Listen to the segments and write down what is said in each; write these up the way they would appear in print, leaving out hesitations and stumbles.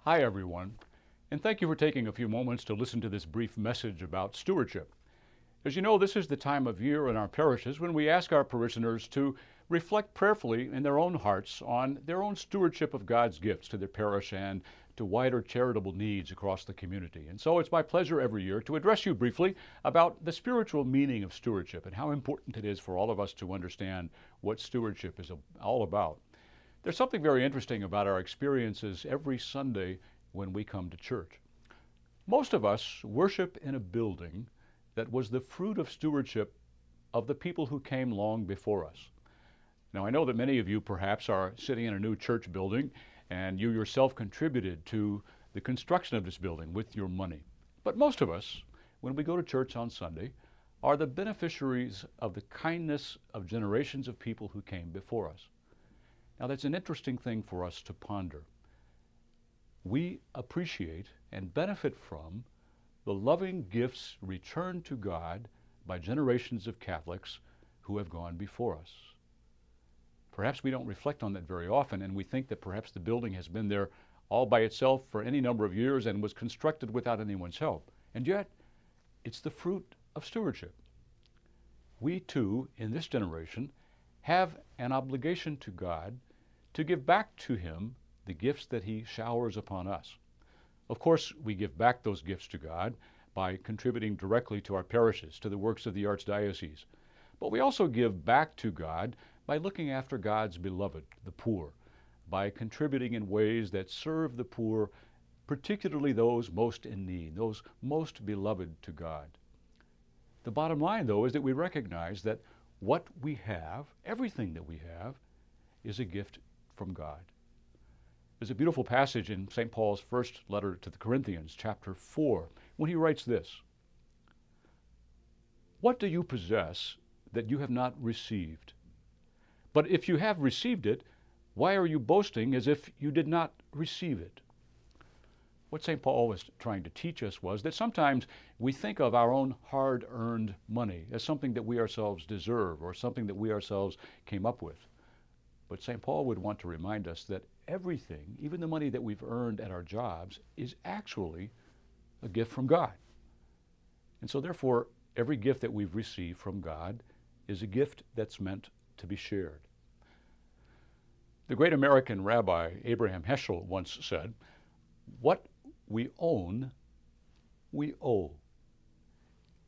Hi, everyone, and thank you for taking a few moments to listen to this brief message about stewardship. As you know, this is the time of year in our parishes when we ask our parishioners to reflect prayerfully in their own hearts on their own stewardship of God's gifts to their parish and to wider charitable needs across the community. And so it's my pleasure every year to address you briefly about the spiritual meaning of stewardship and how important it is for all of us to understand what stewardship is all about. There's something very interesting about our experiences every Sunday when we come to church. Most of us worship in a building that was the fruit of stewardship of the people who came long before us. Now, I know that many of you perhaps are sitting in a new church building and you yourself contributed to the construction of this building with your money. But most of us, when we go to church on Sunday, are the beneficiaries of the kindness of generations of people who came before us. Now, that's an interesting thing for us to ponder. We appreciate and benefit from the loving gifts returned to God by generations of Catholics who have gone before us. Perhaps we don't reflect on that very often, and we think that perhaps the building has been there all by itself for any number of years and was constructed without anyone's help. And yet, it's the fruit of stewardship. We too, in this generation, have an obligation to God to give back to Him the gifts that He showers upon us. Of course, we give back those gifts to God by contributing directly to our parishes, to the works of the Archdiocese. But we also give back to God by looking after God's beloved, the poor, by contributing in ways that serve the poor, particularly those most in need, those most beloved to God. The bottom line, though, is that we recognize that what we have, everything that we have, is a gift from God. There's a beautiful passage in St. Paul's first letter to the Corinthians, chapter 4, when he writes this: "What do you possess that you have not received? But if you have received it, why are you boasting as if you did not receive it?" What St. Paul was trying to teach us was that sometimes we think of our own hard-earned money as something that we ourselves deserve or something that we ourselves came up with. But St. Paul would want to remind us that everything, even the money that we've earned at our jobs, is actually a gift from God. And so therefore, every gift that we've received from God is a gift that's meant to be shared. The great American rabbi Abraham Heschel once said, "What we own, we owe."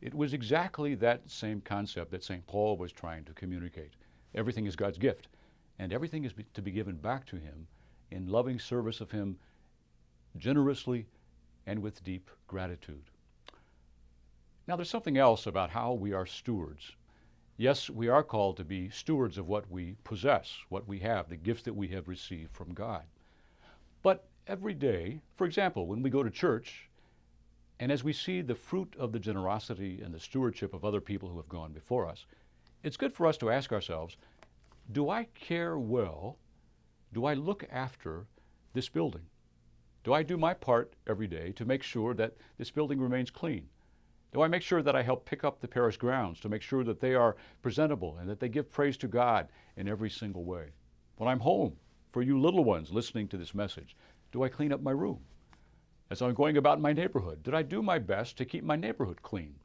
It was exactly that same concept that St. Paul was trying to communicate. Everything is God's gift, and everything is to be given back to Him in loving service of Him generously and with deep gratitude. Now, there's something else about how we are stewards. Yes, we are called to be stewards of what we possess, what we have, the gifts that we have received from God. But every day, for example, when we go to church, and as we see the fruit of the generosity and the stewardship of other people who have gone before us, it's good for us to ask ourselves, do I care well, do I look after this building? Do I do my part every day to make sure that this building remains clean? Do I make sure that I help pick up the parish grounds to make sure that they are presentable and that they give praise to God in every single way? When I'm home, for you little ones listening to this message, do I clean up my room? As I'm going about my neighborhood, did I do my best to keep my neighborhood clean,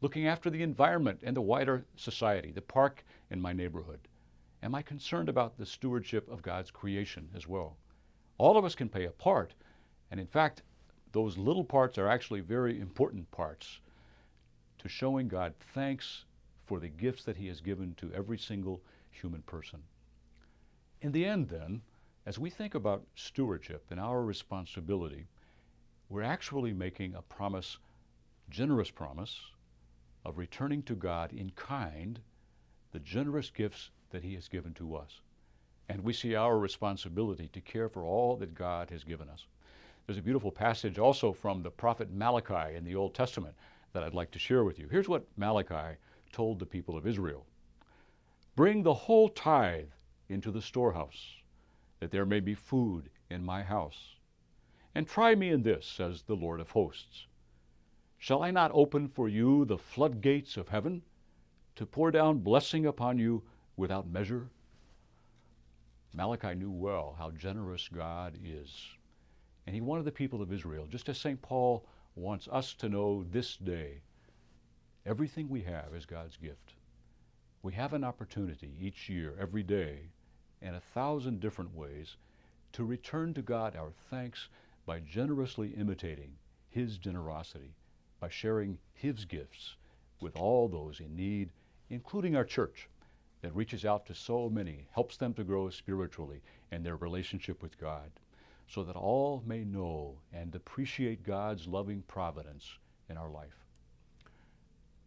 looking after the environment and the wider society, the park in my neighborhood? Am I concerned about the stewardship of God's creation as well? All of us can play a part, and in fact, those little parts are actually very important parts to showing God thanks for the gifts that He has given to every single human person. In the end, then, as we think about stewardship and our responsibility, we're actually making a promise, generous promise, of returning to God in kind the generous gifts that He has given to us. And we see our responsibility to care for all that God has given us. There's a beautiful passage also from the prophet Malachi in the Old Testament that I'd like to share with you. Here's what Malachi told the people of Israel: "Bring the whole tithe into the storehouse, that there may be food in my house. And try me in this, says the Lord of hosts. Shall I not open for you the floodgates of heaven, to pour down blessing upon you without measure?" Malachi knew well how generous God is. And he wanted the people of Israel, just as St. Paul wants us to know this day, everything we have is God's gift. We have an opportunity each year, every day, in 1,000 different ways, to return to God our thanks by generously imitating his generosity, by sharing his gifts with all those in need, including our church that reaches out to so many, helps them to grow spiritually in their relationship with God, so that all may know and appreciate God's loving providence in our life.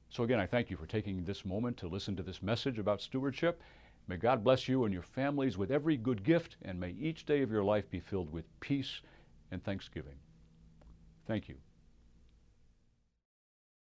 So again, I thank you for taking this moment to listen to this message about stewardship. May God bless you and your families with every good gift, and may each day of your life be filled with peace and thanksgiving. Thank you.